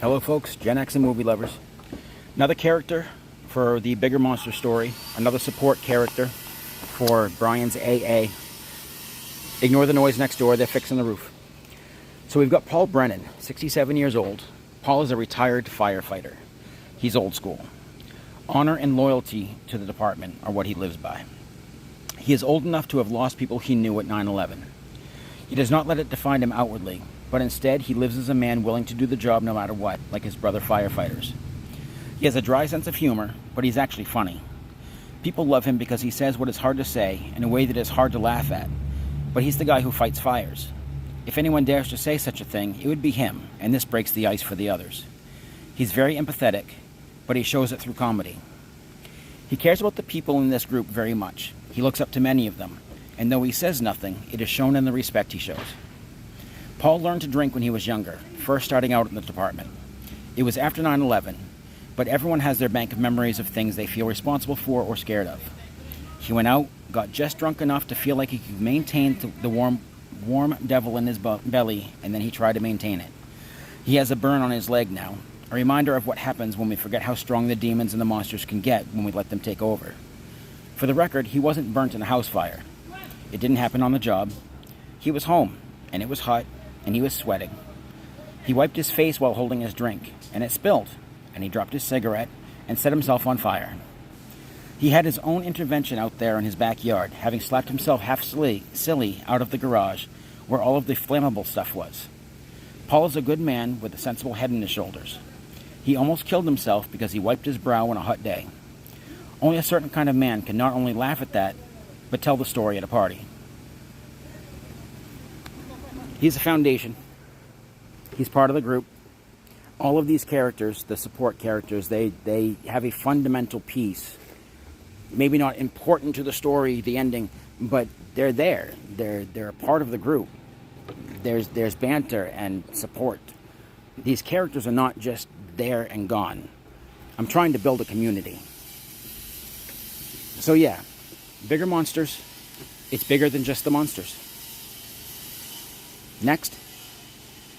Hello folks, Gen X and movie lovers. Another character for the bigger monster story. Another support character for Brian's AA. Ignore the noise next door, they're fixing the roof. So we've got Paul Brennan, 67 years old. Paul is a retired firefighter. He's old school. Honor and loyalty to the department are what he lives by. He is old enough to have lost people he knew at 9/11. He does not let it define him outwardly, but instead he lives as a man willing to do the job no matter what, like his brother firefighters. He has a dry sense of humor, but he's actually funny. People love him because he says what is hard to say in a way that is hard to laugh at, but he's the guy who fights fires. If anyone dares to say such a thing, it would be him, and this breaks the ice for the others. He's very empathetic, but he shows it through comedy. He cares about the people in this group very much. He looks up to many of them, and though he says nothing, it is shown in the respect he shows. Paul learned to drink when he was younger, first starting out in the department. It was after 9/11, but everyone has their bank of memories of things they feel responsible for or scared of. He went out, got just drunk enough to feel like he could maintain the warm devil in his belly, and then he tried to maintain it. He has a burn on his leg now, a reminder of what happens when we forget how strong the demons and the monsters can get when we let them take over. For the record, he wasn't burnt in a house fire. It didn't happen on the job. He was home, and it was hot, and he was sweating. He wiped his face while holding his drink, and it spilled, and he dropped his cigarette and set himself on fire. He had his own intervention out there in his backyard, having slapped himself half silly out of the garage where all of the flammable stuff was. Paul is a good man with a sensible head on his shoulders. He almost killed himself because he wiped his brow on a hot day. Only a certain kind of man can not only laugh at that, but tell the story at a party. He's a foundation. He's part of the group. All of these characters, the support characters, they have a fundamental piece. Maybe not important to the story, the ending, but they're there. They're a part of the group. There's banter and support. These characters are not just there and gone. I'm trying to build a community. So yeah, bigger monsters. It's bigger than just the monsters. Next.